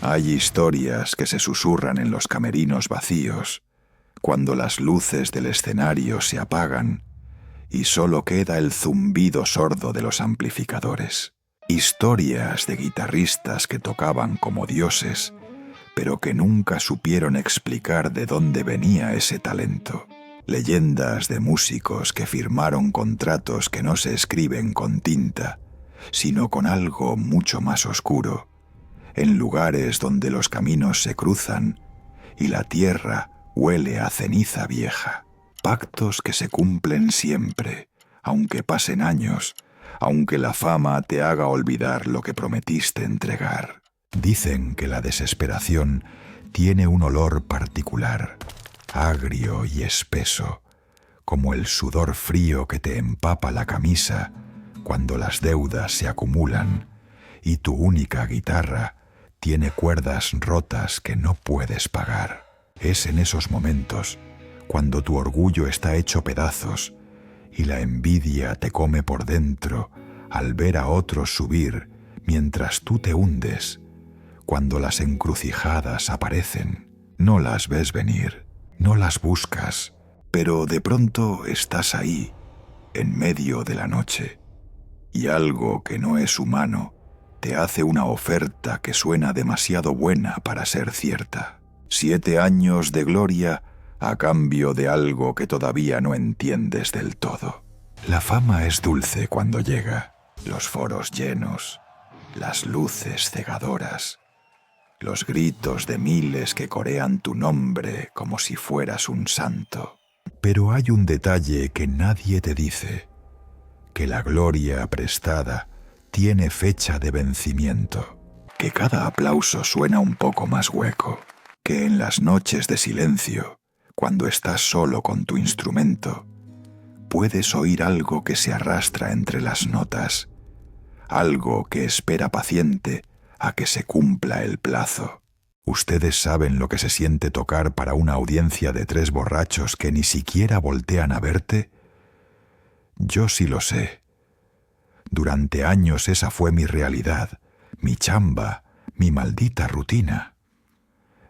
Hay historias que se susurran en los camerinos vacíos, cuando las luces del escenario se apagan y solo queda el zumbido sordo de los amplificadores. Historias de guitarristas que tocaban como dioses, pero que nunca supieron explicar de dónde venía ese talento. Leyendas de músicos que firmaron contratos que no se escriben con tinta, sino con algo mucho más oscuro, en lugares donde los caminos se cruzan y la tierra huele a ceniza vieja. Pactos que se cumplen siempre, aunque pasen años, aunque la fama te haga olvidar lo que prometiste entregar. Dicen que la desesperación tiene un olor particular, agrio y espeso, como el sudor frío que te empapa la camisa cuando las deudas se acumulan y tu única guitarra tiene cuerdas rotas que no puedes pagar. Es en esos momentos cuando tu orgullo está hecho pedazos y la envidia te come por dentro al ver a otros subir mientras tú te hundes, cuando las encrucijadas aparecen. No las ves venir, no las buscas, pero de pronto estás ahí, en medio de la noche, y algo que no es humano te hace una oferta que suena demasiado buena para ser cierta. 7 años de gloria a cambio de algo que todavía no entiendes del todo. La fama es dulce cuando llega, los foros llenos, las luces cegadoras, los gritos de miles que corean tu nombre como si fueras un santo. Pero hay un detalle que nadie te dice, que la gloria prestada tiene fecha de vencimiento, que cada aplauso suena un poco más hueco, que en las noches de silencio, cuando estás solo con tu instrumento, puedes oír algo que se arrastra entre las notas, algo que espera paciente a que se cumpla el plazo. Ustedes saben lo que se siente tocar para una audiencia de 3 borrachos que ni siquiera voltean a verte. Yo sí lo sé. Durante años esa fue mi realidad, mi chamba, mi maldita rutina.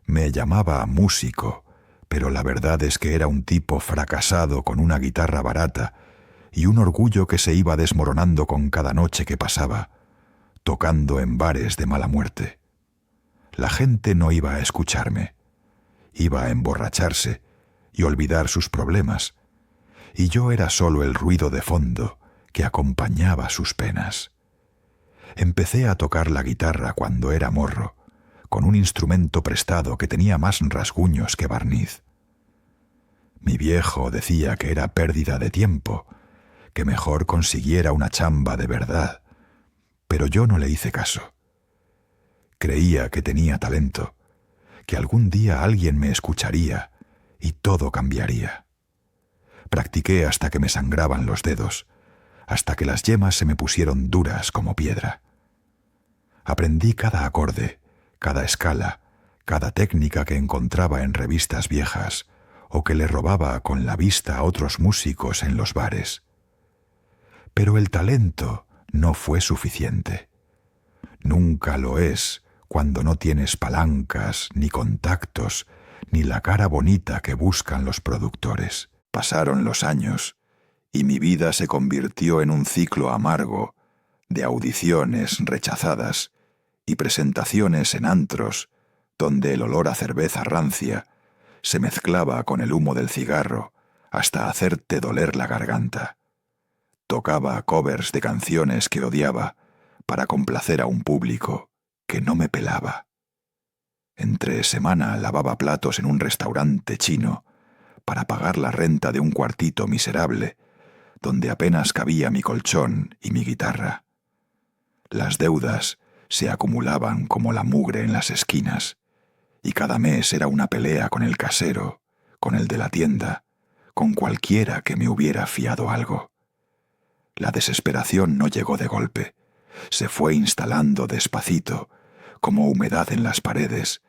Me llamaba músico, pero la verdad es que era un tipo fracasado con una guitarra barata y un orgullo que se iba desmoronando con cada noche que pasaba, tocando en bares de mala muerte. La gente no iba a escucharme, iba a emborracharse y olvidar sus problemas, y yo era solo el ruido de fondo que acompañaba sus penas. Empecé a tocar la guitarra cuando era morro, con un instrumento prestado que tenía más rasguños que barniz. Mi viejo decía que era pérdida de tiempo, que mejor consiguiera una chamba de verdad, pero yo no le hice caso. Creía que tenía talento, que algún día alguien me escucharía y todo cambiaría. Practiqué hasta que me sangraban los dedos, hasta que las yemas se me pusieron duras como piedra. Aprendí cada acorde, cada escala, cada técnica que encontraba en revistas viejas o que le robaba con la vista a otros músicos en los bares. Pero el talento no fue suficiente. Nunca lo es cuando no tienes palancas, ni contactos, ni la cara bonita que buscan los productores. Pasaron los años y mi vida se convirtió en un ciclo amargo de audiciones rechazadas y presentaciones en antros donde el olor a cerveza rancia se mezclaba con el humo del cigarro hasta hacerte doler la garganta. Tocaba covers de canciones que odiaba para complacer a un público que no me pelaba. Entre semana lavaba platos en un restaurante chino para pagar la renta de un cuartito miserable donde apenas cabía mi colchón y mi guitarra. Las deudas se acumulaban como la mugre en las esquinas, y cada mes era una pelea con el casero, con el de la tienda, con cualquiera que me hubiera fiado algo. La desesperación no llegó de golpe, se fue instalando despacito, como humedad en las paredes,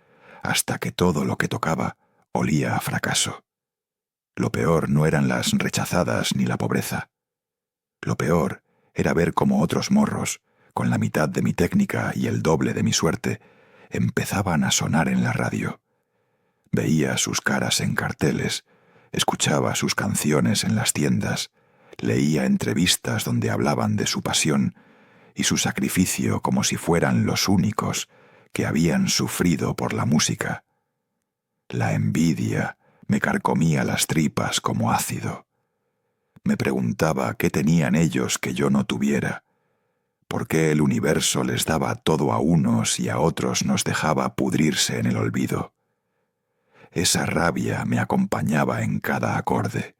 hasta que todo lo que tocaba olía a fracaso. Lo peor no eran las rechazadas ni la pobreza. Lo peor era ver cómo otros morros, con la mitad de mi técnica y el doble de mi suerte, empezaban a sonar en la radio. Veía sus caras en carteles, escuchaba sus canciones en las tiendas, leía entrevistas donde hablaban de su pasión y su sacrificio como si fueran los únicos que habían sufrido por la música. La envidia me carcomía las tripas como ácido. Me preguntaba qué tenían ellos que yo no tuviera, por qué el universo les daba todo a unos y a otros nos dejaba pudrirse en el olvido. Esa rabia me acompañaba en cada acorde,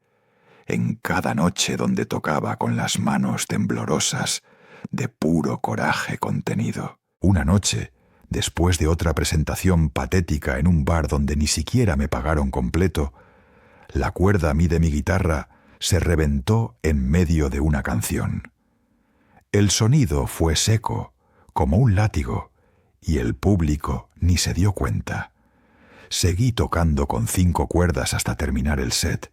en cada noche donde tocaba con las manos temblorosas de puro coraje contenido. Una noche, después de otra presentación patética en un bar donde ni siquiera me pagaron completo, la cuerda de mi guitarra se reventó en medio de una canción. El sonido fue seco, como un látigo, y el público ni se dio cuenta. Seguí tocando con 5 cuerdas hasta terminar el set,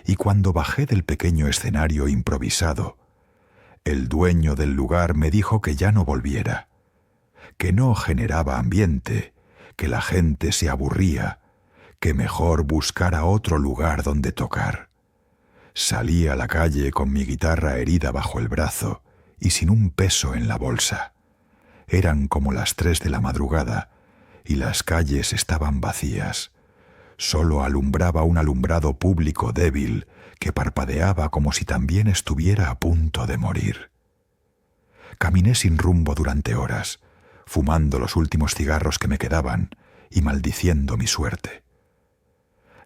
y cuando bajé del pequeño escenario improvisado, el dueño del lugar me dijo que ya no volviera, que no generaba ambiente, que la gente se aburría, que mejor buscara otro lugar donde tocar. Salí a la calle con mi guitarra herida bajo el brazo y sin un peso en la bolsa. Eran como las 3 de la madrugada y las calles estaban vacías. Solo alumbraba un alumbrado público débil que parpadeaba como si también estuviera a punto de morir. Caminé sin rumbo durante horas, fumando los últimos cigarros que me quedaban y maldiciendo mi suerte.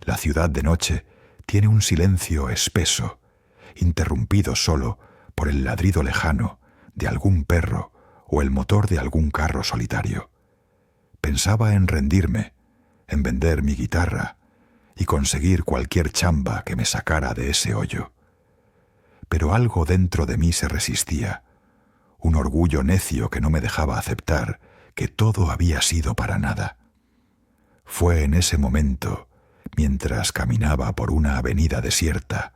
La ciudad de noche tiene un silencio espeso, interrumpido solo por el ladrido lejano de algún perro o el motor de algún carro solitario. Pensaba en rendirme, en vender mi guitarra y conseguir cualquier chamba que me sacara de ese hoyo. Pero algo dentro de mí se resistía, un orgullo necio que no me dejaba aceptar que todo había sido para nada. Fue en ese momento, mientras caminaba por una avenida desierta,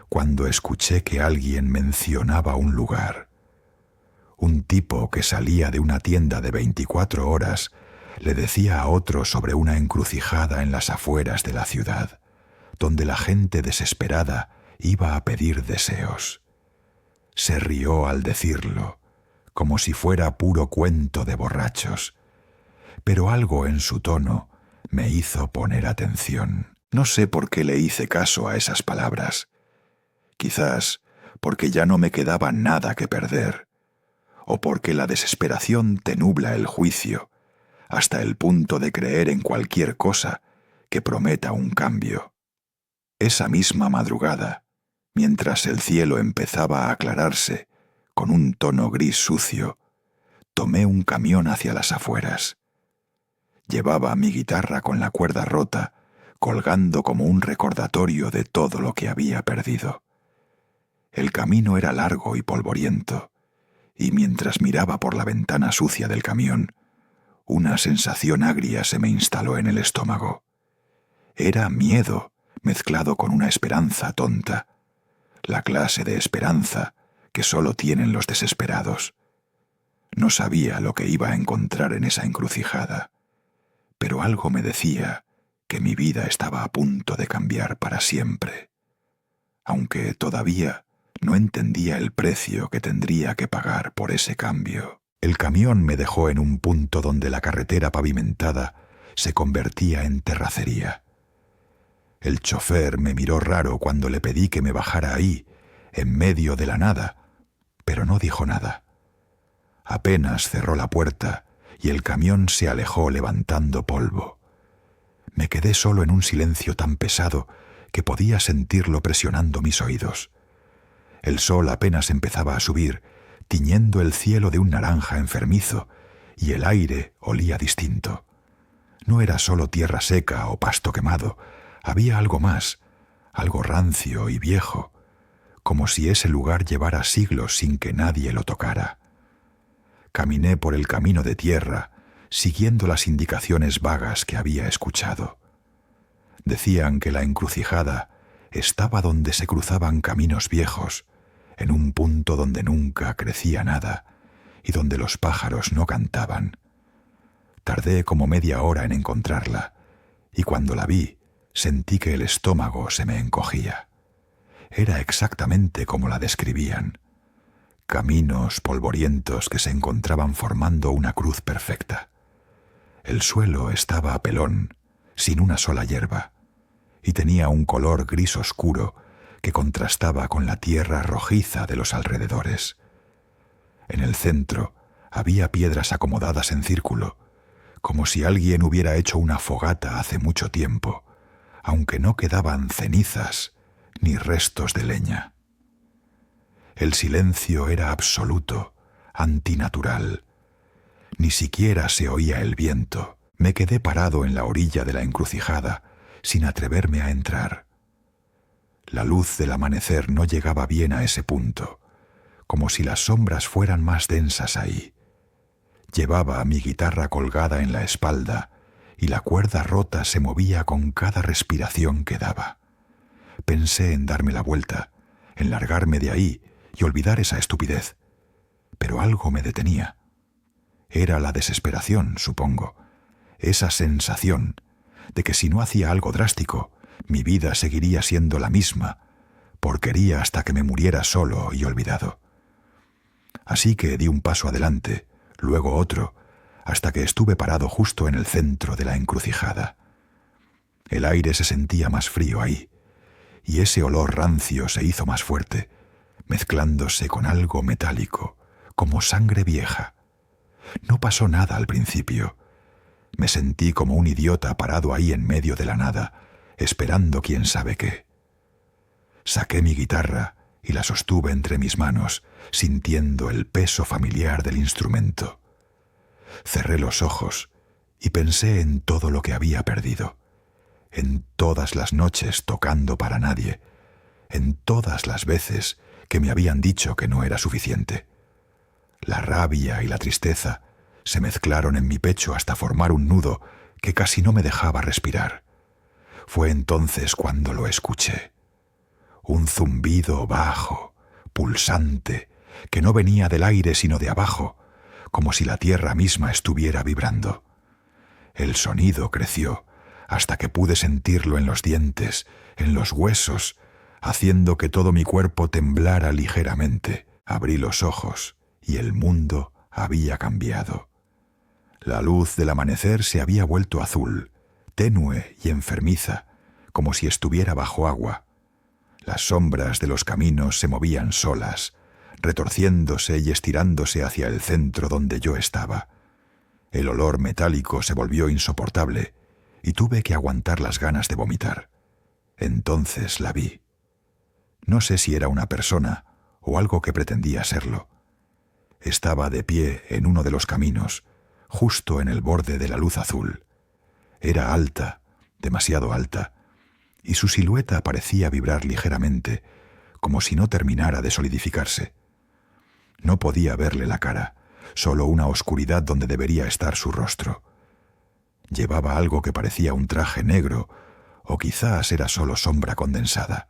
cuando escuché que alguien mencionaba un lugar. Un tipo que salía de una tienda de 24 horas le decía a otro sobre una encrucijada en las afueras de la ciudad, donde la gente desesperada iba a pedir deseos. Se rió al decirlo, como si fuera puro cuento de borrachos, pero algo en su tono me hizo poner atención. No sé por qué le hice caso a esas palabras. Quizás porque ya no me quedaba nada que perder, o porque la desesperación te nubla el juicio hasta el punto de creer en cualquier cosa que prometa un cambio. Esa misma madrugada, mientras el cielo empezaba a aclararse con un tono gris sucio, tomé un camión hacia las afueras. Llevaba mi guitarra con la cuerda rota, colgando como un recordatorio de todo lo que había perdido. El camino era largo y polvoriento, y mientras miraba por la ventana sucia del camión, una sensación agria se me instaló en el estómago. Era miedo mezclado con una esperanza tonta, la clase de esperanza que solo tienen los desesperados. No sabía lo que iba a encontrar en esa encrucijada, pero algo me decía que mi vida estaba a punto de cambiar para siempre, aunque todavía no entendía el precio que tendría que pagar por ese cambio. El camión me dejó en un punto donde la carretera pavimentada se convertía en terracería. El chofer me miró raro cuando le pedí que me bajara ahí, en medio de la nada, pero no dijo nada. Apenas cerró la puerta y el camión se alejó levantando polvo. Me quedé solo en un silencio tan pesado que podía sentirlo presionando mis oídos. El sol apenas empezaba a subir, tiñendo el cielo de un naranja enfermizo, y el aire olía distinto. No era solo tierra seca o pasto quemado, había algo más, algo rancio y viejo, como si ese lugar llevara siglos sin que nadie lo tocara. Caminé por el camino de tierra, siguiendo las indicaciones vagas que había escuchado. Decían que la encrucijada estaba donde se cruzaban caminos viejos, en un punto donde nunca crecía nada y donde los pájaros no cantaban. Tardé como media hora en encontrarla, y cuando la vi, sentí que el estómago se me encogía. Era exactamente como la describían. Caminos polvorientos que se encontraban formando una cruz perfecta. El suelo estaba a pelón, sin una sola hierba, y tenía un color gris oscuro que contrastaba con la tierra rojiza de los alrededores. En el centro había piedras acomodadas en círculo, como si alguien hubiera hecho una fogata hace mucho tiempo, aunque no quedaban cenizas ni restos de leña. El silencio era absoluto, antinatural. Ni siquiera se oía el viento. Me quedé parado en la orilla de la encrucijada, sin atreverme a entrar. La luz del amanecer no llegaba bien a ese punto, como si las sombras fueran más densas ahí. Llevaba mi guitarra colgada en la espalda y la cuerda rota se movía con cada respiración que daba. Pensé en darme la vuelta, en largarme de ahí y olvidar esa estupidez, pero algo me detenía. Era la desesperación, supongo, esa sensación de que si no hacía algo drástico, mi vida seguiría siendo la misma, porquería hasta que me muriera solo y olvidado. Así que di un paso adelante, luego otro, hasta que estuve parado justo en el centro de la encrucijada. El aire se sentía más frío ahí, y ese olor rancio se hizo más fuerte, mezclándose con algo metálico, como sangre vieja. No pasó nada al principio. Me sentí como un idiota parado ahí en medio de la nada, esperando quién sabe qué. Saqué mi guitarra y la sostuve entre mis manos, sintiendo el peso familiar del instrumento. Cerré los ojos y pensé en todo lo que había perdido, en todas las noches tocando para nadie, en todas las veces que me habían dicho que no era suficiente. La rabia y la tristeza se mezclaron en mi pecho hasta formar un nudo que casi no me dejaba respirar. Fue entonces cuando lo escuché. Un zumbido bajo, pulsante, que no venía del aire sino de abajo, como si la tierra misma estuviera vibrando. El sonido creció hasta que pude sentirlo en los dientes, en los huesos, haciendo que todo mi cuerpo temblara ligeramente. Abrí los ojos y el mundo había cambiado. La luz del amanecer se había vuelto azul, tenue y enfermiza, como si estuviera bajo agua. Las sombras de los caminos se movían solas, retorciéndose y estirándose hacia el centro donde yo estaba. El olor metálico se volvió insoportable y tuve que aguantar las ganas de vomitar. Entonces la vi. No sé si era una persona o algo que pretendía serlo. Estaba de pie en uno de los caminos, justo en el borde de la luz azul. Era alta, demasiado alta, y su silueta parecía vibrar ligeramente, como si no terminara de solidificarse. No podía verle la cara, solo una oscuridad donde debería estar su rostro. Llevaba algo que parecía un traje negro, o quizás era solo sombra condensada.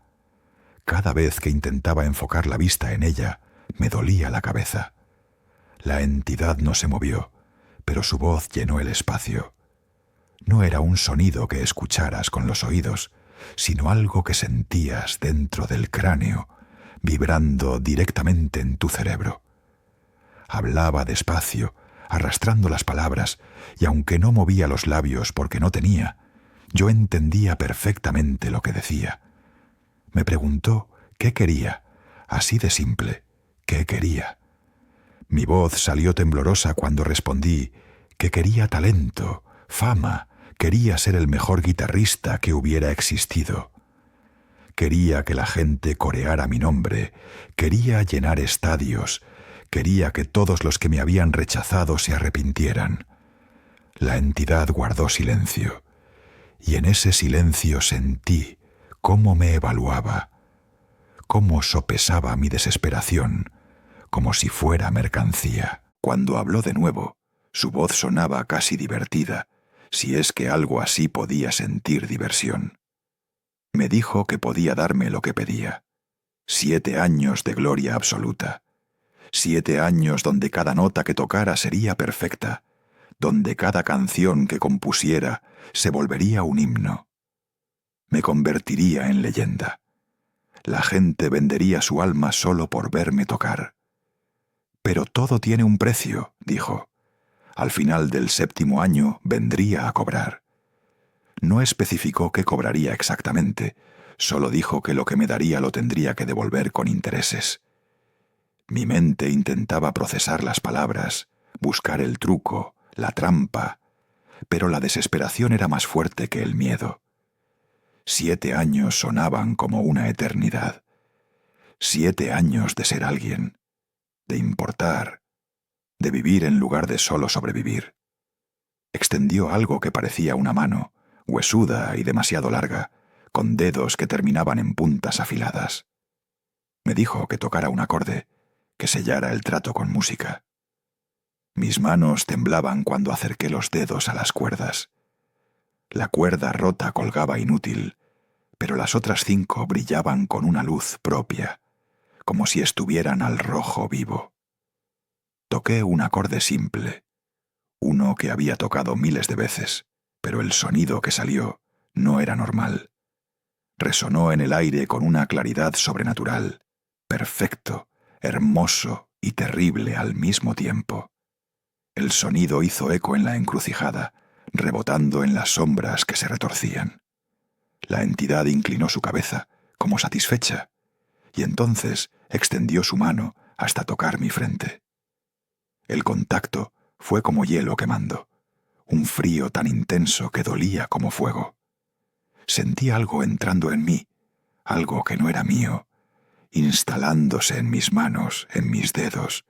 Cada vez que intentaba enfocar la vista en ella, me dolía la cabeza. La entidad no se movió, pero su voz llenó el espacio. No era un sonido que escucharas con los oídos, sino algo que sentías dentro del cráneo, vibrando directamente en tu cerebro. Hablaba despacio, arrastrando las palabras, y aunque no movía los labios porque no tenía, yo entendía perfectamente lo que decía. Me preguntó qué quería, así de simple, qué quería. Mi voz salió temblorosa cuando respondí que quería talento, fama, quería ser el mejor guitarrista que hubiera existido. Quería que la gente coreara mi nombre, quería llenar estadios, quería que todos los que me habían rechazado se arrepintieran. La entidad guardó silencio, y en ese silencio sentí cómo me evaluaba, cómo sopesaba mi desesperación, como si fuera mercancía. Cuando habló de nuevo, su voz sonaba casi divertida, si es que algo así podía sentir diversión. Me dijo que podía darme lo que pedía. 7 años de gloria absoluta. 7 años donde cada nota que tocara sería perfecta, donde cada canción que compusiera se volvería un himno. Me convertiría en leyenda. La gente vendería su alma solo por verme tocar. Pero todo tiene un precio, dijo. Al final del 7º año vendría a cobrar. No especificó qué cobraría exactamente, solo dijo que lo que me daría lo tendría que devolver con intereses. Mi mente intentaba procesar las palabras, buscar el truco, la trampa, pero la desesperación era más fuerte que el miedo. 7 años sonaban como una eternidad. 7 años de ser alguien, de importar, de vivir en lugar de solo sobrevivir. Extendió algo que parecía una mano, huesuda y demasiado larga, con dedos que terminaban en puntas afiladas. Me dijo que tocara un acorde, que sellara el trato con música. Mis manos temblaban cuando acerqué los dedos a las cuerdas. La cuerda rota colgaba inútil, pero las otras 5 brillaban con una luz propia, como si estuvieran al rojo vivo. Toqué un acorde simple, uno que había tocado miles de veces, pero el sonido que salió no era normal. Resonó en el aire con una claridad sobrenatural, perfecto, hermoso y terrible al mismo tiempo. El sonido hizo eco en la encrucijada, rebotando en las sombras que se retorcían. La entidad inclinó su cabeza, como satisfecha, y entonces extendió su mano hasta tocar mi frente. El contacto fue como hielo quemando, un frío tan intenso que dolía como fuego. Sentí algo entrando en mí, algo que no era mío, instalándose en mis manos, en mis dedos,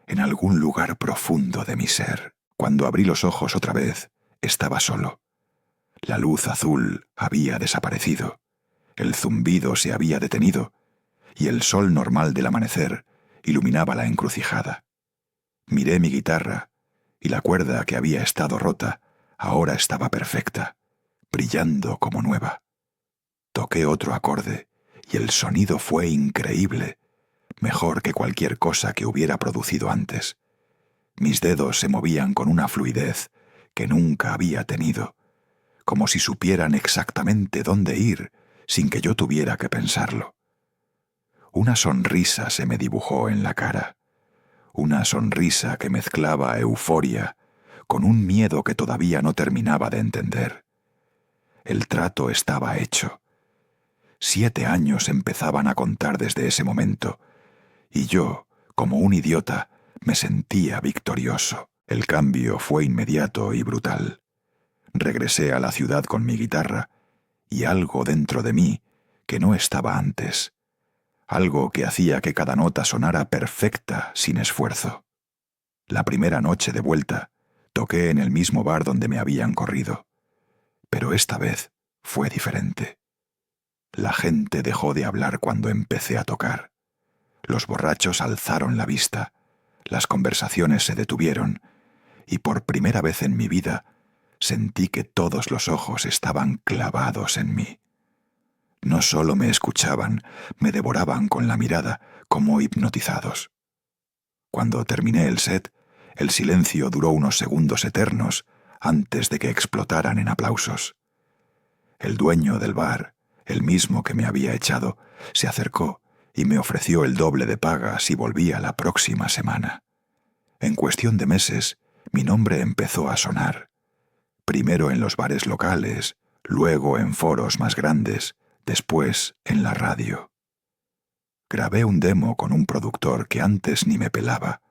en algún lugar profundo de mi ser. Cuando abrí los ojos otra vez, estaba solo. La luz azul había desaparecido, el zumbido se había detenido, y el sol normal del amanecer iluminaba la encrucijada. Miré mi guitarra, y la cuerda que había estado rota ahora estaba perfecta, brillando como nueva. Toqué otro acorde, y el sonido fue increíble, mejor que cualquier cosa que hubiera producido antes. Mis dedos se movían con una fluidez que nunca había tenido, como si supieran exactamente dónde ir sin que yo tuviera que pensarlo. Una sonrisa se me dibujó en la cara, una sonrisa que mezclaba euforia con un miedo que todavía no terminaba de entender. El trato estaba hecho. 7 años empezaban a contar desde ese momento, y yo, como un idiota, me sentía victorioso. El cambio fue inmediato y brutal. Regresé a la ciudad con mi guitarra, y algo dentro de mí que no estaba antes, algo que hacía que cada nota sonara perfecta sin esfuerzo. La primera noche de vuelta, toqué en el mismo bar donde me habían corrido, pero esta vez fue diferente. La gente dejó de hablar cuando empecé a tocar. Los borrachos alzaron la vista, las conversaciones se detuvieron, y por primera vez en mi vida sentí que todos los ojos estaban clavados en mí. No solo me escuchaban, me devoraban con la mirada, como hipnotizados. Cuando terminé el set, el silencio duró unos segundos eternos antes de que explotaran en aplausos. El dueño del bar, el mismo que me había echado, se acercó y me ofreció el doble de paga si volvía la próxima semana. En cuestión de meses, mi nombre empezó a sonar. Primero en los bares locales, luego en foros más grandes, después en la radio. Grabé un demo con un productor que antes ni me pelaba,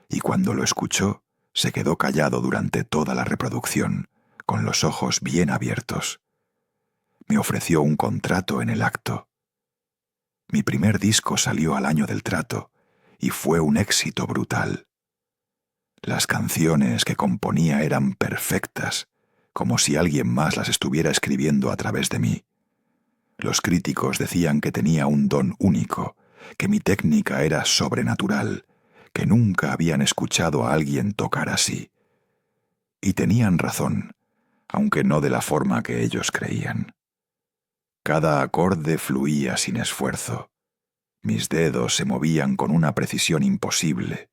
y cuando lo escuchó, se quedó callado durante toda la reproducción, con los ojos bien abiertos. Me ofreció un contrato en el acto. Mi primer disco salió al año del trato, y fue un éxito brutal. Las canciones que componía eran perfectas, como si alguien más las estuviera escribiendo a través de mí. Los críticos decían que tenía un don único, que mi técnica era sobrenatural, que nunca habían escuchado a alguien tocar así. Y tenían razón, aunque no de la forma que ellos creían. Cada acorde fluía sin esfuerzo. Mis dedos se movían con una precisión imposible,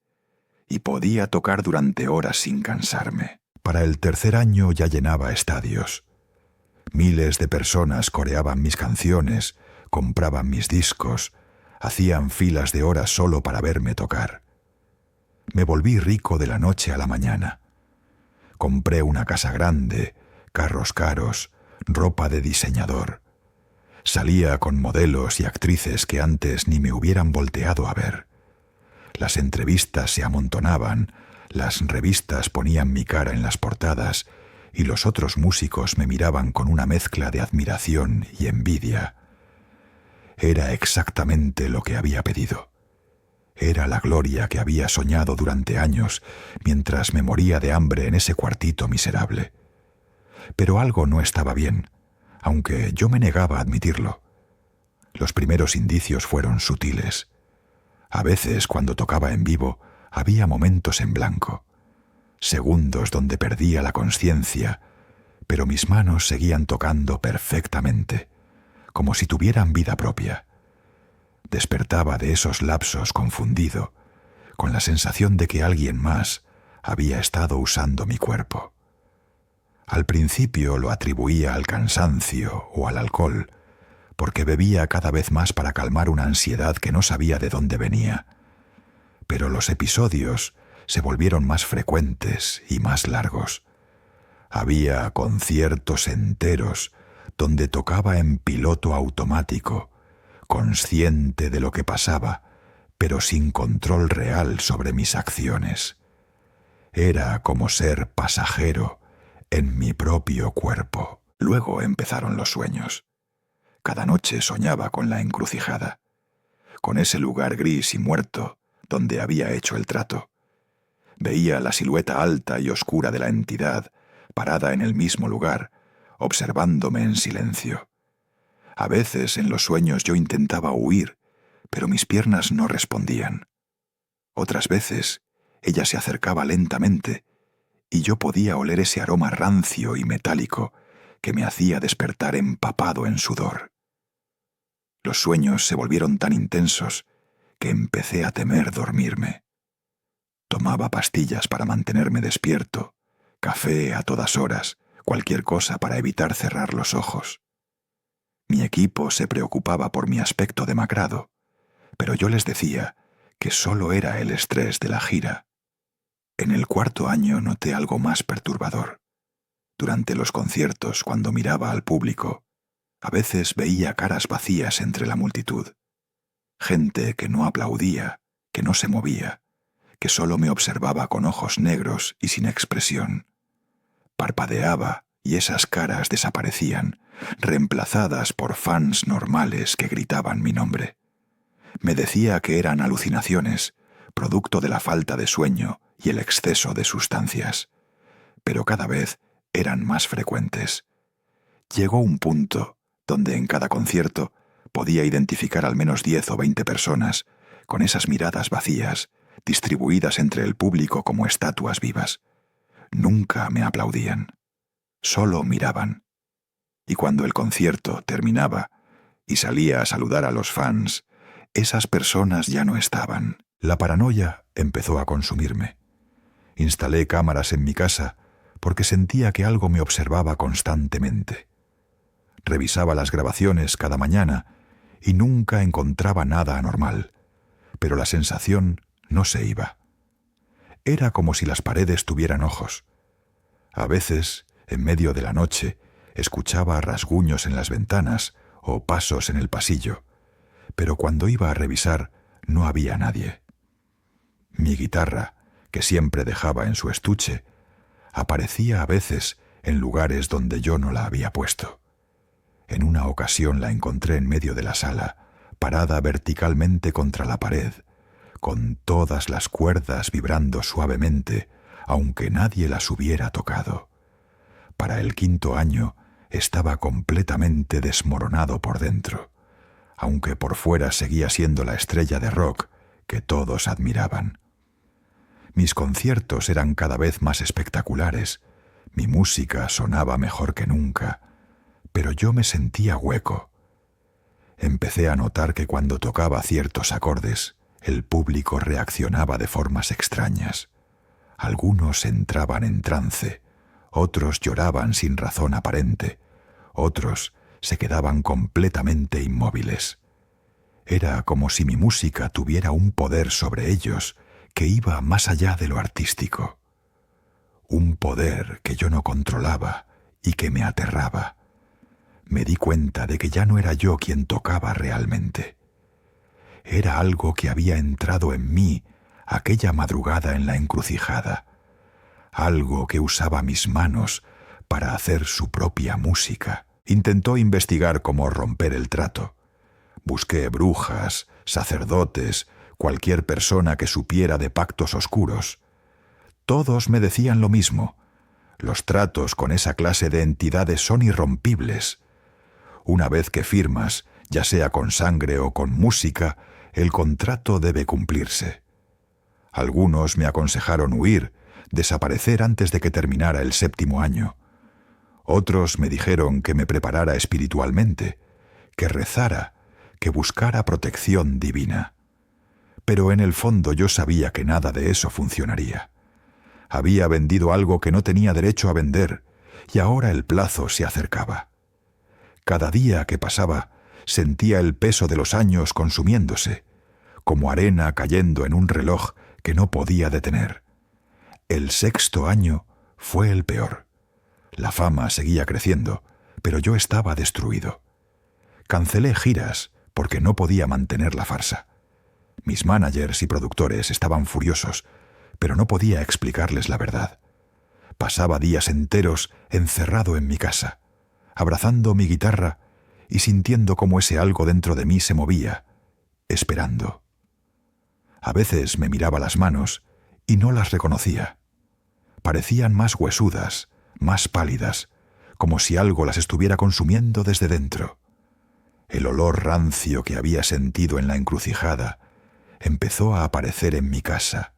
y podía tocar durante horas sin cansarme. Para el tercer año ya llenaba estadios. Miles de personas coreaban mis canciones, compraban mis discos, hacían filas de horas solo para verme tocar. Me volví rico de la noche a la mañana. Compré una casa grande, carros caros, ropa de diseñador. Salía con modelos y actrices que antes ni me hubieran volteado a ver. Las entrevistas se amontonaban, las revistas ponían mi cara en las portadas y los otros músicos me miraban con una mezcla de admiración y envidia. Era exactamente lo que había pedido. Era la gloria que había soñado durante años mientras me moría de hambre en ese cuartito miserable. Pero algo no estaba bien, aunque yo me negaba a admitirlo. Los primeros indicios fueron sutiles. A veces, cuando tocaba en vivo, había momentos en blanco, segundos donde perdía la conciencia, pero mis manos seguían tocando perfectamente, como si tuvieran vida propia. Despertaba de esos lapsos confundido, con la sensación de que alguien más había estado usando mi cuerpo. Al principio lo atribuía al cansancio o al alcohol, porque bebía cada vez más para calmar una ansiedad que no sabía de dónde venía. Pero los episodios se volvieron más frecuentes y más largos. Había conciertos enteros donde tocaba en piloto automático, consciente de lo que pasaba, pero sin control real sobre mis acciones. Era como ser pasajero en mi propio cuerpo. Luego empezaron los sueños. Cada noche soñaba con la encrucijada, con ese lugar gris y muerto donde había hecho el trato. Veía la silueta alta y oscura de la entidad, parada en el mismo lugar, observándome en silencio. A veces en los sueños yo intentaba huir, pero mis piernas no respondían. Otras veces ella se acercaba lentamente y yo podía oler ese aroma rancio y metálico que me hacía despertar empapado en sudor. Los sueños se volvieron tan intensos que empecé a temer dormirme. Tomaba pastillas para mantenerme despierto, café a todas horas, cualquier cosa para evitar cerrar los ojos. Mi equipo se preocupaba por mi aspecto demacrado, pero yo les decía que solo era el estrés de la gira. En el cuarto año noté algo más perturbador. Durante los conciertos, cuando miraba al público, a veces veía caras vacías entre la multitud. Gente que no aplaudía, que no se movía, que solo me observaba con ojos negros y sin expresión. Parpadeaba y esas caras desaparecían, reemplazadas por fans normales que gritaban mi nombre. Me decía que eran alucinaciones, producto de la falta de sueño y el exceso de sustancias, pero cada vez eran más frecuentes. Llegó un punto donde en cada concierto podía identificar al menos 10 o 20 personas con esas miradas vacías, distribuidas entre el público como estatuas vivas. Nunca me aplaudían, solo miraban. Y cuando el concierto terminaba y salía a saludar a los fans, esas personas ya no estaban. La paranoia empezó a consumirme. Instalé cámaras en mi casa porque sentía que algo me observaba constantemente. Revisaba las grabaciones cada mañana y nunca encontraba nada anormal, pero la sensación no se iba. Era como si las paredes tuvieran ojos. A veces, en medio de la noche, escuchaba rasguños en las ventanas o pasos en el pasillo, pero cuando iba a revisar no había nadie. Mi guitarra, que siempre dejaba en su estuche, aparecía a veces en lugares donde yo no la había puesto. En una ocasión la encontré en medio de la sala, parada verticalmente contra la pared, con todas las cuerdas vibrando suavemente, aunque nadie las hubiera tocado. Para el quinto año estaba completamente desmoronado por dentro, aunque por fuera seguía siendo la estrella de rock que todos admiraban. Mis conciertos eran cada vez más espectaculares, mi música sonaba mejor que nunca, pero yo me sentía hueco. Empecé a notar que cuando tocaba ciertos acordes, el público reaccionaba de formas extrañas. Algunos entraban en trance, Otros lloraban sin razón aparente, otros se quedaban completamente inmóviles. Era como si mi música tuviera un poder sobre ellos que iba más allá de lo artístico. Un poder que yo no controlaba y que me aterraba. Me di cuenta de que ya no era yo quien tocaba realmente. Era algo que había entrado en mí aquella madrugada en la encrucijada, algo que usaba mis manos para hacer su propia música. Intentó investigar cómo romper el trato. Busqué brujas, sacerdotes, cualquier persona que supiera de pactos oscuros. Todos me decían lo mismo. Los tratos con esa clase de entidades son irrompibles. Una vez que firmas, ya sea con sangre o con música, el contrato debe cumplirse. Algunos me aconsejaron huir, desaparecer antes de que terminara el 7º año. Otros me dijeron que me preparara espiritualmente, que rezara, que buscara protección divina. Pero en el fondo yo sabía que nada de eso funcionaría. Había vendido algo que no tenía derecho a vender, y ahora el plazo se acercaba. Cada día que pasaba, sentía el peso de los años consumiéndose, como arena cayendo en un reloj que no podía detener. El 6º año fue el peor. La fama seguía creciendo, pero yo estaba destruido. Cancelé giras porque no podía mantener la farsa. Mis managers y productores estaban furiosos, pero no podía explicarles la verdad. Pasaba días enteros encerrado en mi casa, abrazando mi guitarra y sintiendo cómo ese algo dentro de mí se movía, esperando. A veces me miraba las manos y no las reconocía. Parecían más huesudas, más pálidas, como si algo las estuviera consumiendo desde dentro. El olor rancio que había sentido en la encrucijada empezó a aparecer en mi casa,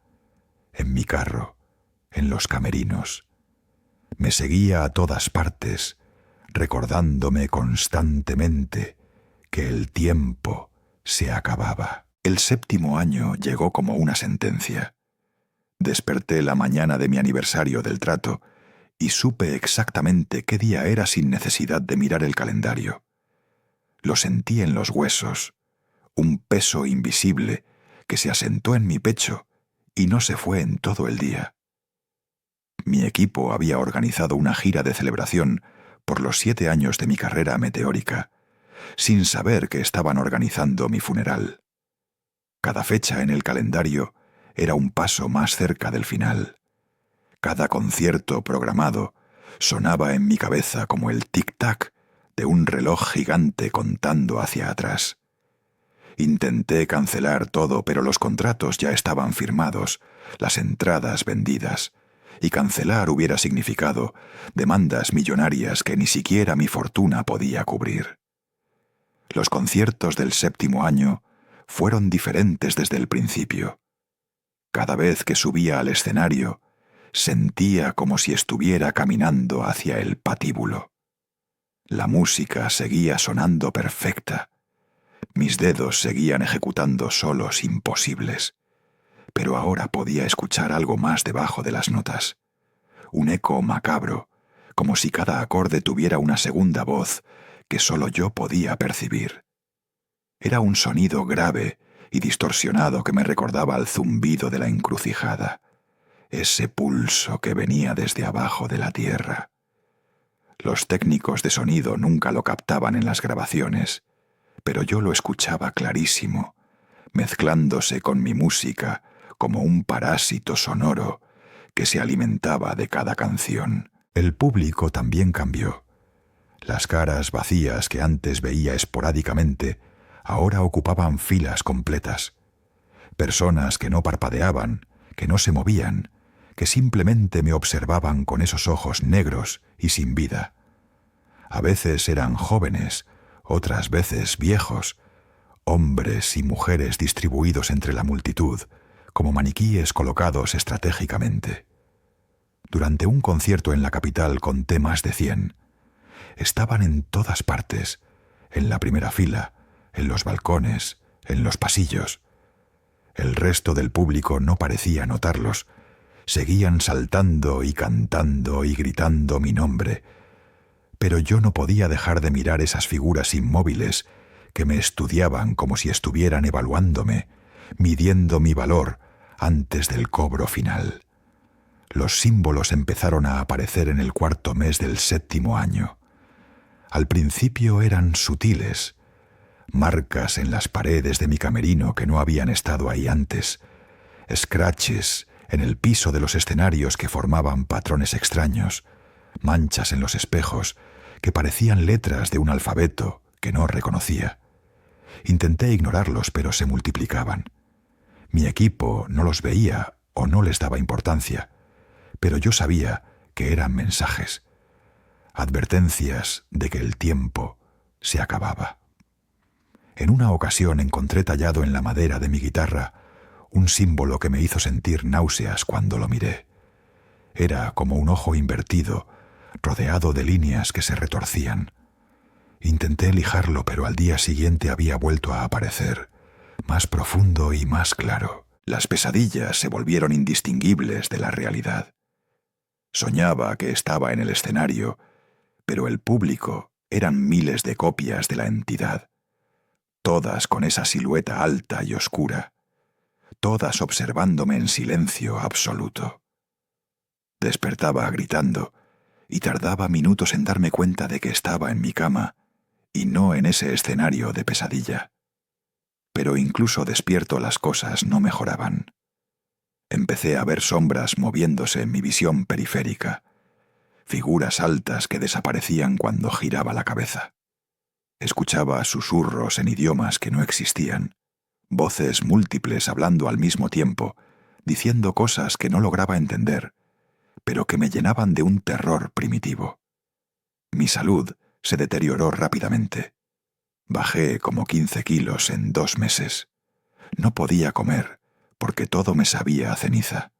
en mi carro, en los camerinos. Me seguía a todas partes, recordándome constantemente que el tiempo se acababa. El 7º año llegó como una sentencia. Desperté la mañana de mi aniversario del trato y supe exactamente qué día era sin necesidad de mirar el calendario. Lo sentí en los huesos, un peso invisible que se asentó en mi pecho y no se fue en todo el día. Mi equipo había organizado una gira de celebración por los 7 años de mi carrera meteórica, sin saber que estaban organizando mi funeral. Cada fecha en el calendario era un paso más cerca del final. Cada concierto programado sonaba en mi cabeza como el tic-tac de un reloj gigante contando hacia atrás. Intenté cancelar todo, pero los contratos ya estaban firmados, las entradas vendidas, y cancelar hubiera significado demandas millonarias que ni siquiera mi fortuna podía cubrir. Los conciertos del 7º año fueron diferentes desde el principio. Cada vez que subía al escenario, sentía como si estuviera caminando hacia el patíbulo. La música seguía sonando perfecta. Mis dedos seguían ejecutando solos imposibles. Pero ahora podía escuchar algo más debajo de las notas. Un eco macabro, como si cada acorde tuviera una segunda voz que solo yo podía percibir. Era un sonido grave y distorsionado que me recordaba al zumbido de la encrucijada, ese pulso que venía desde abajo de la tierra. Los técnicos de sonido nunca lo captaban en las grabaciones, pero yo lo escuchaba clarísimo, mezclándose con mi música como un parásito sonoro que se alimentaba de cada canción. El público también cambió. Las caras vacías que antes veía esporádicamente ahora ocupaban filas completas. Personas que no parpadeaban, que no se movían, que simplemente me observaban con esos ojos negros y sin vida. A veces eran jóvenes, otras veces viejos, hombres y mujeres distribuidos entre la multitud, como maniquíes colocados estratégicamente. Durante un concierto en la capital conté más de 100. Estaban en todas partes, en la primera fila, en los balcones, en los pasillos. El resto del público no parecía notarlos, seguían saltando y cantando y gritando mi nombre, pero yo no podía dejar de mirar esas figuras inmóviles que me estudiaban como si estuvieran evaluándome, midiendo mi valor antes del cobro final. Los símbolos empezaron a aparecer en el cuarto mes del 7º año. Al principio eran sutiles, marcas en las paredes de mi camerino que no habían estado ahí antes, scratches en el piso de los escenarios que formaban patrones extraños, manchas en los espejos que parecían letras de un alfabeto que no reconocía. Intenté ignorarlos, pero se multiplicaban. Mi equipo no los veía o no les daba importancia, pero yo sabía que eran mensajes, advertencias de que el tiempo se acababa. En una ocasión encontré tallado en la madera de mi guitarra un símbolo que me hizo sentir náuseas cuando lo miré. Era como un ojo invertido, rodeado de líneas que se retorcían. Intenté lijarlo, pero al día siguiente había vuelto a aparecer, más profundo y más claro. Las pesadillas se volvieron indistinguibles de la realidad. Soñaba que estaba en el escenario, pero el público eran miles de copias de la entidad, todas con esa silueta alta y oscura, todas observándome en silencio absoluto. Despertaba gritando y tardaba minutos en darme cuenta de que estaba en mi cama y no en ese escenario de pesadilla. Pero incluso despierto las cosas no mejoraban. Empecé a ver sombras moviéndose en mi visión periférica, figuras altas que desaparecían cuando giraba la cabeza. Escuchaba susurros en idiomas que no existían, voces múltiples hablando al mismo tiempo, diciendo cosas que no lograba entender, pero que me llenaban de un terror primitivo. Mi salud se deterioró rápidamente. Bajé como 15 kilos en 2 meses. No podía comer, porque todo me sabía a ceniza.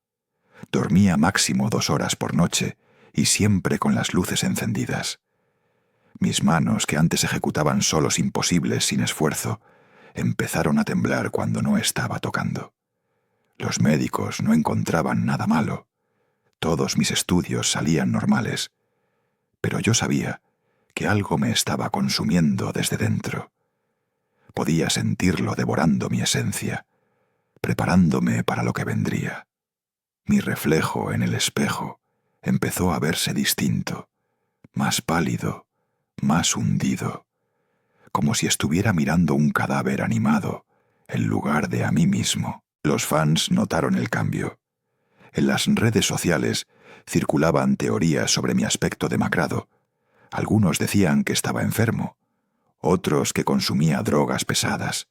Dormía máximo 2 horas por noche y siempre con las luces encendidas. Mis manos, que antes ejecutaban solos imposibles sin esfuerzo, empezaron a temblar cuando no estaba tocando. Los médicos no encontraban nada malo. Todos mis estudios salían normales, pero yo sabía que algo me estaba consumiendo desde dentro. Podía sentirlo devorando mi esencia, preparándome para lo que vendría. Mi reflejo en el espejo empezó a verse distinto, más pálido, más hundido, como si estuviera mirando un cadáver animado en lugar de a mí mismo. Los fans notaron el cambio. En las redes sociales circulaban teorías sobre mi aspecto demacrado. Algunos decían que estaba enfermo, otros que consumía drogas pesadas,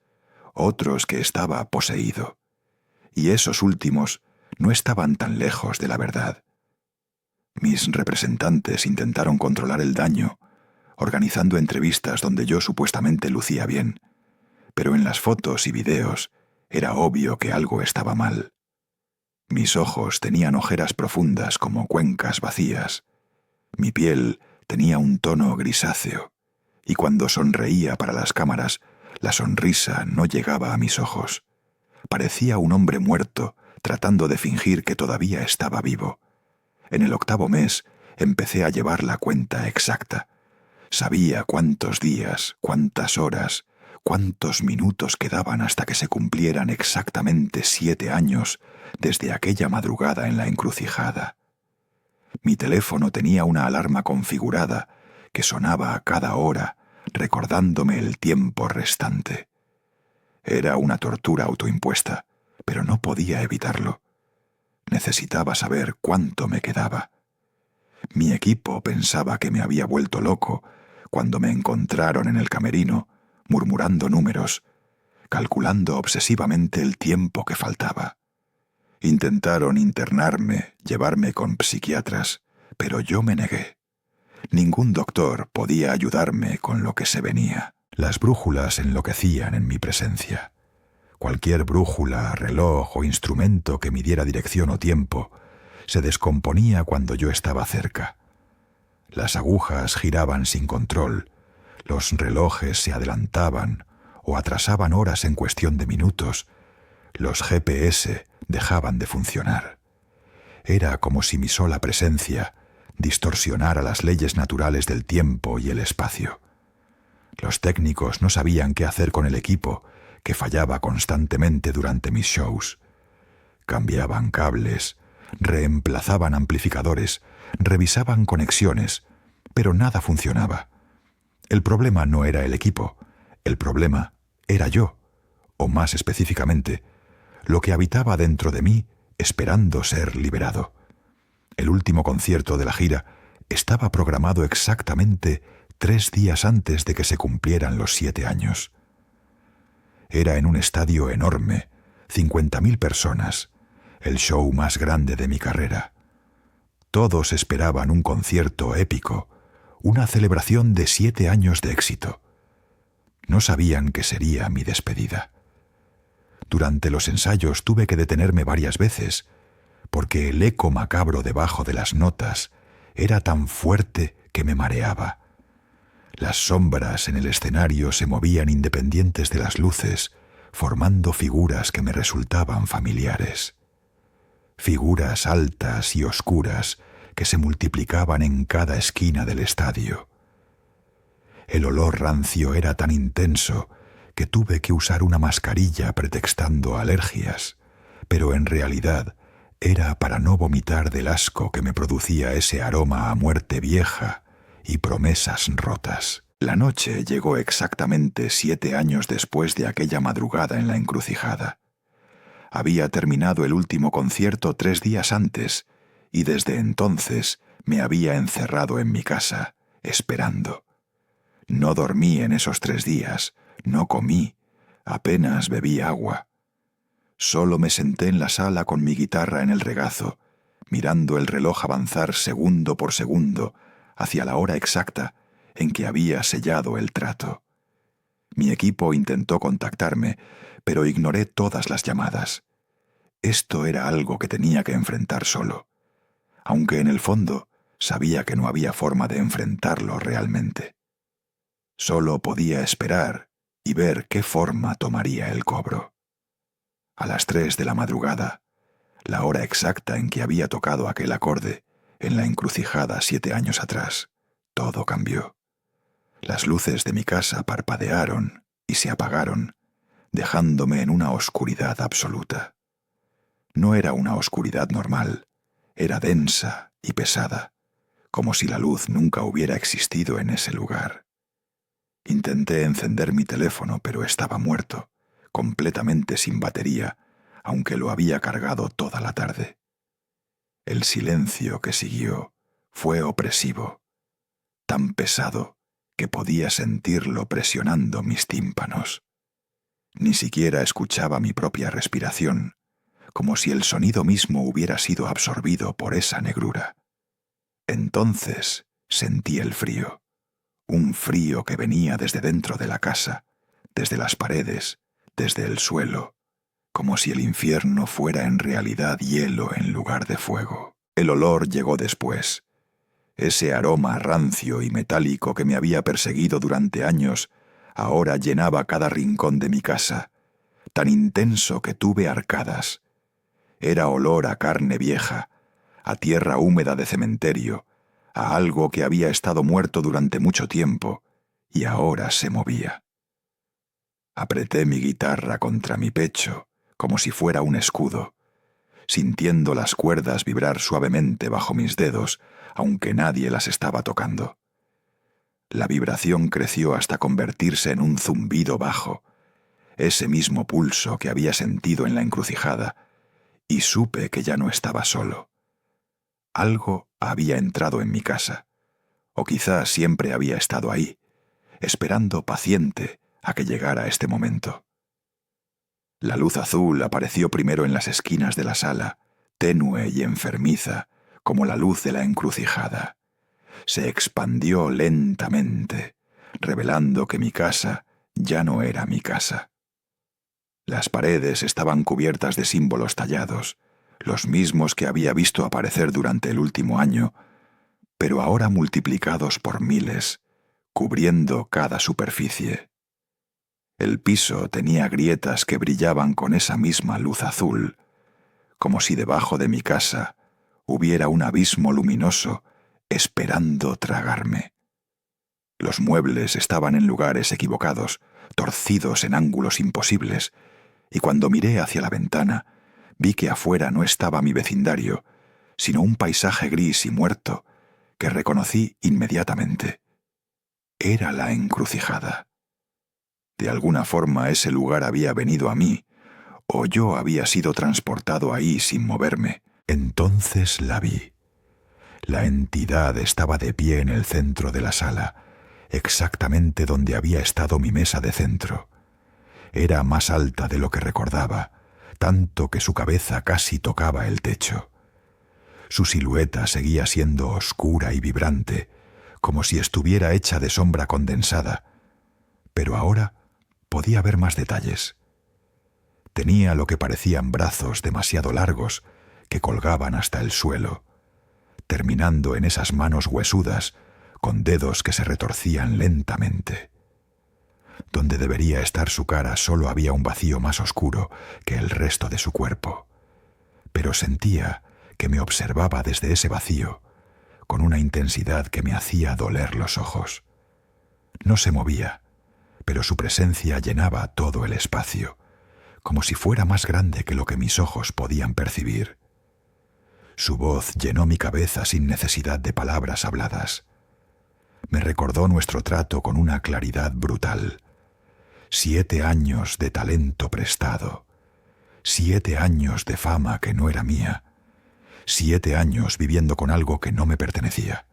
otros que estaba poseído. Y esos últimos no estaban tan lejos de la verdad. Mis representantes intentaron controlar el daño, organizando entrevistas donde yo supuestamente lucía bien, pero en las fotos y videos era obvio que algo estaba mal. Mis ojos tenían ojeras profundas como cuencas vacías. Mi piel tenía un tono grisáceo, y cuando sonreía para las cámaras, la sonrisa no llegaba a mis ojos. Parecía un hombre muerto, tratando de fingir que todavía estaba vivo. En el 8º mes empecé a llevar la cuenta exacta. Sabía cuántos días, cuántas horas, cuántos minutos quedaban hasta que se cumplieran exactamente 7 años desde aquella madrugada en la encrucijada. Mi teléfono tenía una alarma configurada que sonaba a cada hora, recordándome el tiempo restante. Era una tortura autoimpuesta, pero no podía evitarlo. Necesitaba saber cuánto me quedaba. Mi equipo pensaba que me había vuelto loco cuando me encontraron en el camerino, murmurando números, calculando obsesivamente el tiempo que faltaba. Intentaron internarme, llevarme con psiquiatras, pero yo me negué. Ningún doctor podía ayudarme con lo que se venía. Las brújulas enloquecían en mi presencia. Cualquier brújula, reloj o instrumento que midiera dirección o tiempo se descomponía cuando yo estaba cerca. Las agujas giraban sin control, los relojes se adelantaban o atrasaban horas en cuestión de minutos, los GPS dejaban de funcionar. Era como si mi sola presencia distorsionara las leyes naturales del tiempo y el espacio. Los técnicos no sabían qué hacer con el equipo, que fallaba constantemente durante mis shows. Cambiaban cables, reemplazaban amplificadores, revisaban conexiones, pero nada funcionaba. El problema no era el equipo, el problema era yo, o más específicamente, lo que habitaba dentro de mí esperando ser liberado. El último concierto de la gira estaba programado exactamente 3 días antes de que se cumplieran los 7 años. Era en un estadio enorme, 50.000 personas, el show más grande de mi carrera. Todos esperaban un concierto épico, una celebración de 7 años de éxito. No sabían que sería mi despedida. Durante los ensayos tuve que detenerme varias veces, porque el eco macabro debajo de las notas era tan fuerte que me mareaba. Las sombras en el escenario se movían independientes de las luces, formando figuras que me resultaban familiares. Figuras altas y oscuras que se multiplicaban en cada esquina del estadio. El olor rancio era tan intenso que tuve que usar una mascarilla pretextando alergias, pero en realidad era para no vomitar del asco que me producía ese aroma a muerte vieja y promesas rotas. La noche llegó exactamente 7 años después de aquella madrugada en la encrucijada. Había terminado el último concierto 3 días antes, y desde entonces me había encerrado en mi casa, esperando. No dormí en esos 3 días, no comí, apenas bebí agua. Solo me senté en la sala con mi guitarra en el regazo, mirando el reloj avanzar segundo por segundo hacia la hora exacta en que había sellado el trato. Mi equipo intentó contactarme, pero ignoré todas las llamadas. Esto era algo que tenía que enfrentar solo, aunque en el fondo sabía que no había forma de enfrentarlo realmente. Solo podía esperar y ver qué forma tomaría el cobro. A las 3 de la madrugada, la hora exacta en que había tocado aquel acorde en la encrucijada 7 años atrás, todo cambió. Las luces de mi casa parpadearon y se apagaron, dejándome en una oscuridad absoluta. No era una oscuridad normal, era densa y pesada, como si la luz nunca hubiera existido en ese lugar. Intenté encender mi teléfono, pero estaba muerto, completamente sin batería, aunque lo había cargado toda la tarde. El silencio que siguió fue opresivo, tan pesado que podía sentirlo presionando mis tímpanos. Ni siquiera escuchaba mi propia respiración, como si el sonido mismo hubiera sido absorbido por esa negrura. Entonces sentí el frío, un frío que venía desde dentro de la casa, desde las paredes, desde el suelo, como si el infierno fuera en realidad hielo en lugar de fuego. El olor llegó después. Ese aroma rancio y metálico que me había perseguido durante años ahora llenaba cada rincón de mi casa, tan intenso que tuve arcadas. Era olor a carne vieja, a tierra húmeda de cementerio, a algo que había estado muerto durante mucho tiempo y ahora se movía. Apreté mi guitarra contra mi pecho como si fuera un escudo, sintiendo las cuerdas vibrar suavemente bajo mis dedos, aunque nadie las estaba tocando. La vibración creció hasta convertirse en un zumbido bajo, ese mismo pulso que había sentido en la encrucijada, y supe que ya no estaba solo. Algo había entrado en mi casa, o quizás siempre había estado ahí, esperando paciente a que llegara este momento. La luz azul apareció primero en las esquinas de la sala, tenue y enfermiza, como la luz de la encrucijada. Se expandió lentamente, revelando que mi casa ya no era mi casa. Las paredes estaban cubiertas de símbolos tallados, los mismos que había visto aparecer durante el último año, pero ahora multiplicados por miles, cubriendo cada superficie. El piso tenía grietas que brillaban con esa misma luz azul, como si debajo de mi casa hubiera un abismo luminoso esperando tragarme. Los muebles estaban en lugares equivocados, torcidos en ángulos imposibles, y cuando miré hacia la ventana, vi que afuera no estaba mi vecindario, sino un paisaje gris y muerto que reconocí inmediatamente. Era la encrucijada. De alguna forma ese lugar había venido a mí, o yo había sido transportado ahí sin moverme. Entonces la vi. La entidad estaba de pie en el centro de la sala, exactamente donde había estado mi mesa de centro. Era más alta de lo que recordaba, tanto que su cabeza casi tocaba el techo. Su silueta seguía siendo oscura y vibrante, como si estuviera hecha de sombra condensada, pero ahora podía ver más detalles. Tenía lo que parecían brazos demasiado largos que colgaban hasta el suelo, terminando en esas manos huesudas con dedos que se retorcían lentamente. Donde debería estar su cara solo había un vacío más oscuro que el resto de su cuerpo, pero sentía que me observaba desde ese vacío con una intensidad que me hacía doler los ojos. No se movía, pero su presencia llenaba todo el espacio, como si fuera más grande que lo que mis ojos podían percibir. Su voz llenó mi cabeza sin necesidad de palabras habladas. Me recordó nuestro trato con una claridad brutal. 7 años de talento prestado, 7 años de fama que no era mía, 7 años viviendo con algo que no me pertenecía.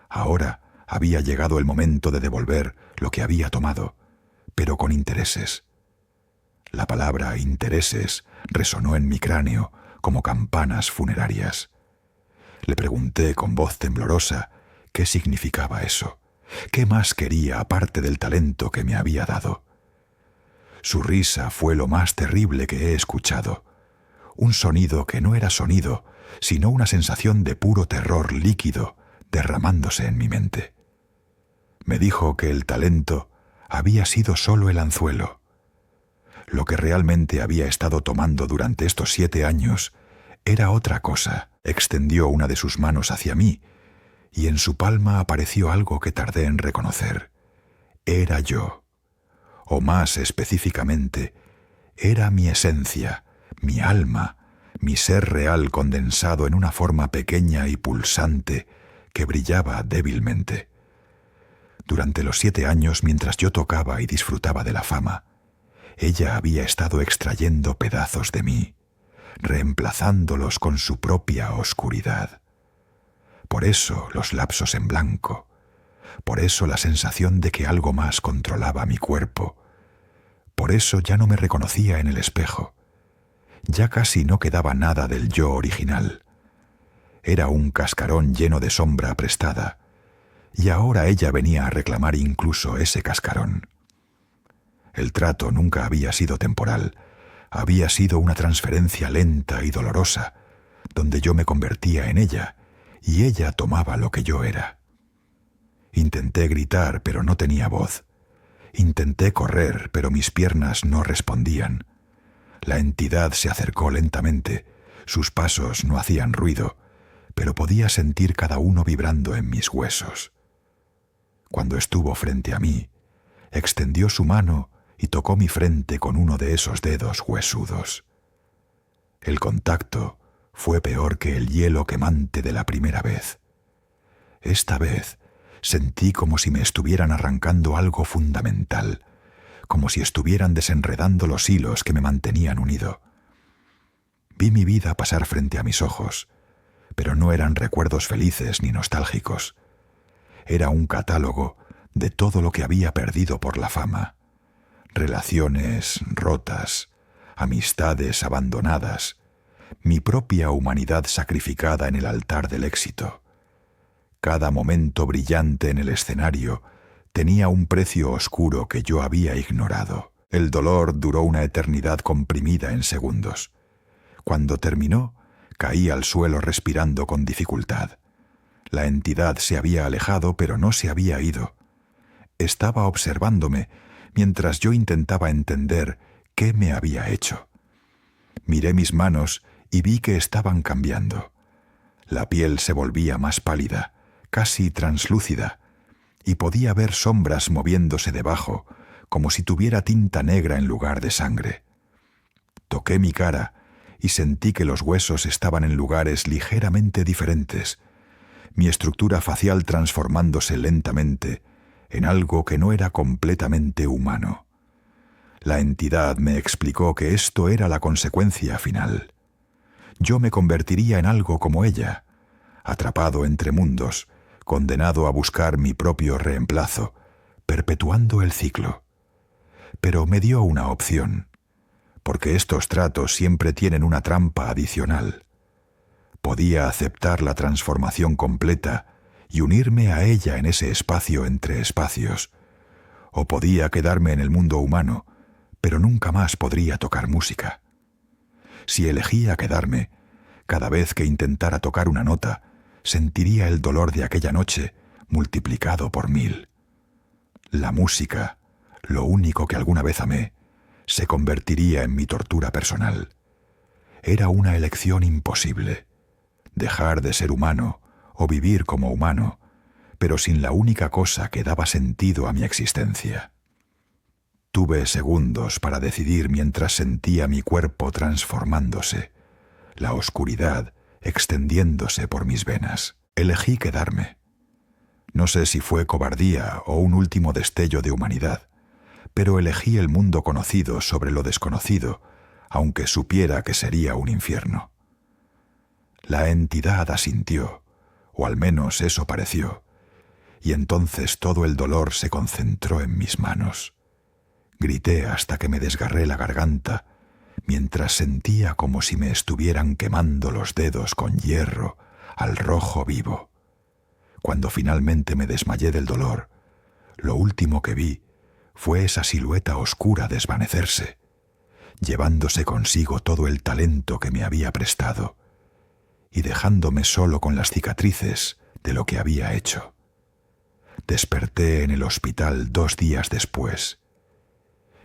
Ahora había llegado el momento de devolver lo que había tomado, pero con intereses. La palabra intereses resonó en mi cráneo como campanas funerarias. Le pregunté con voz temblorosa qué significaba eso, qué más quería aparte del talento que me había dado. Su risa fue lo más terrible que he escuchado, un sonido que no era sonido, sino una sensación de puro terror líquido derramándose en mi mente. Me dijo que el talento había sido solo el anzuelo. Lo que realmente había estado tomando durante estos 7 años era otra cosa. Extendió una de sus manos hacia mí, y en su palma apareció algo que tardé en reconocer. Era yo, o más específicamente, era mi esencia, mi alma, mi ser real condensado en una forma pequeña y pulsante que brillaba débilmente. Durante los 7 años, mientras yo tocaba y disfrutaba de la fama, ella había estado extrayendo pedazos de mí, reemplazándolos con su propia oscuridad. Por eso los lapsos en blanco, por eso la sensación de que algo más controlaba mi cuerpo, por eso ya no me reconocía en el espejo, ya casi no quedaba nada del yo original. Era un cascarón lleno de sombra prestada, y ahora ella venía a reclamar incluso ese cascarón. El trato nunca había sido temporal, había sido una transferencia lenta y dolorosa, donde yo me convertía en ella, y ella tomaba lo que yo era. Intenté gritar, pero no tenía voz. Intenté correr, pero mis piernas no respondían. La entidad se acercó lentamente, sus pasos no hacían ruido, pero podía sentir cada uno vibrando en mis huesos. Cuando estuvo frente a mí, extendió su mano y tocó mi frente con uno de esos dedos huesudos. El contacto fue peor que el hielo quemante de la primera vez. Esta vez sentí como si me estuvieran arrancando algo fundamental, como si estuvieran desenredando los hilos que me mantenían unido. Vi mi vida pasar frente a mis ojos, pero no eran recuerdos felices ni nostálgicos. Era un catálogo de todo lo que había perdido por la fama. Relaciones rotas, amistades abandonadas, mi propia humanidad sacrificada en el altar del éxito. Cada momento brillante en el escenario tenía un precio oscuro que yo había ignorado. El dolor duró una eternidad comprimida en segundos. Cuando terminó, caí al suelo respirando con dificultad. La entidad se había alejado, pero no se había ido. Estaba observándome mientras yo intentaba entender qué me había hecho. Miré mis manos y vi que estaban cambiando. La piel se volvía más pálida, casi translúcida, y podía ver sombras moviéndose debajo, como si tuviera tinta negra en lugar de sangre. Toqué mi cara y sentí que los huesos estaban en lugares ligeramente diferentes, mi estructura facial transformándose lentamente en algo que no era completamente humano. La entidad me explicó que esto era la consecuencia final. Yo me convertiría en algo como ella, atrapado entre mundos, condenado a buscar mi propio reemplazo, perpetuando el ciclo. Pero me dio una opción, porque estos tratos siempre tienen una trampa adicional. Podía aceptar la transformación completa y unirme a ella en ese espacio entre espacios, o podía quedarme en el mundo humano, pero nunca más podría tocar música. Si elegía quedarme, cada vez que intentara tocar una nota, sentiría el dolor de aquella noche multiplicado por 1000. La música, lo único que alguna vez amé, se convertiría en mi tortura personal. Era una elección imposible. Dejar de ser humano o vivir como humano, pero sin la única cosa que daba sentido a mi existencia. Tuve segundos para decidir mientras sentía mi cuerpo transformándose, la oscuridad extendiéndose por mis venas. Elegí quedarme. No sé si fue cobardía o un último destello de humanidad, pero elegí el mundo conocido sobre lo desconocido, aunque supiera que sería un infierno. La entidad asintió, o al menos eso pareció, y entonces todo el dolor se concentró en mis manos. Grité hasta que me desgarré la garganta, mientras sentía como si me estuvieran quemando los dedos con hierro al rojo vivo. Cuando finalmente me desmayé del dolor, lo último que vi fue esa silueta oscura desvanecerse, llevándose consigo todo el talento que me había prestado y dejándome solo con las cicatrices de lo que había hecho. Desperté en el hospital 2 días después.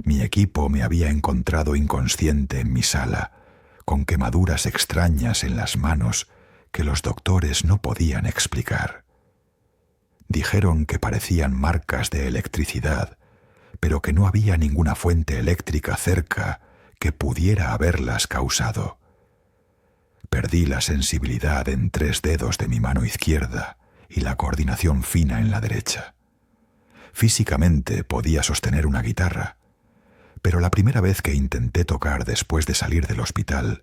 Mi equipo me había encontrado inconsciente en mi sala, con quemaduras extrañas en las manos que los doctores no podían explicar. Dijeron que parecían marcas de electricidad, pero que no había ninguna fuente eléctrica cerca que pudiera haberlas causado. Perdí la sensibilidad en 3 dedos de mi mano izquierda y la coordinación fina en la derecha. Físicamente podía sostener una guitarra, pero la primera vez que intenté tocar después de salir del hospital,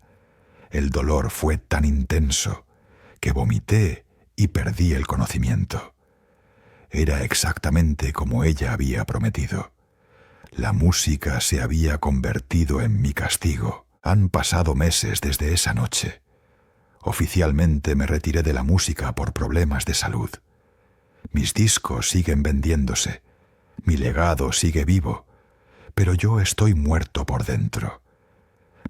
el dolor fue tan intenso que vomité y perdí el conocimiento. Era exactamente como ella había prometido. La música se había convertido en mi castigo. Han pasado meses desde esa noche. Oficialmente me retiré de la música por problemas de salud. Mis discos siguen vendiéndose, mi legado sigue vivo, pero yo estoy muerto por dentro.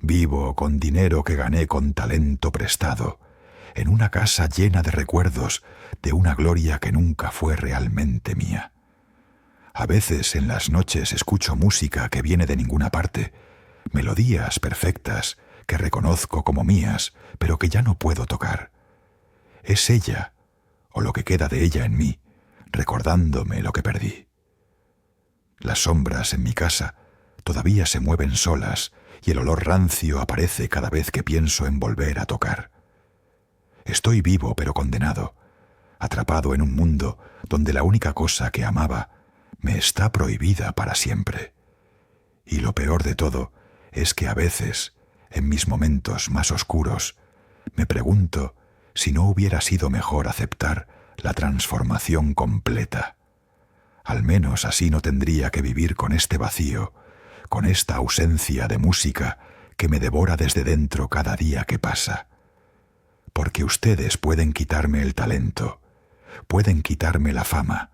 Vivo con dinero que gané con talento prestado, en una casa llena de recuerdos de una gloria que nunca fue realmente mía. A veces en las noches escucho música que viene de ninguna parte, melodías perfectas que reconozco como mías, pero que ya no puedo tocar. Es ella, o lo que queda de ella en mí, recordándome lo que perdí. Las sombras en mi casa todavía se mueven solas y el olor rancio aparece cada vez que pienso en volver a tocar. Estoy vivo pero condenado, atrapado en un mundo donde la única cosa que amaba me está prohibida para siempre. Y lo peor de todo es que a veces, en mis momentos más oscuros, me pregunto si no hubiera sido mejor aceptar la transformación completa. Al menos así no tendría que vivir con este vacío, con esta ausencia de música que me devora desde dentro cada día que pasa. Porque ustedes pueden quitarme el talento, pueden quitarme la fama,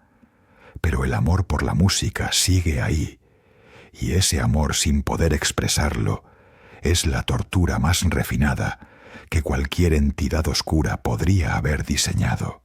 pero el amor por la música sigue ahí, y ese amor sin poder expresarlo es la tortura más refinada que cualquier entidad oscura podría haber diseñado.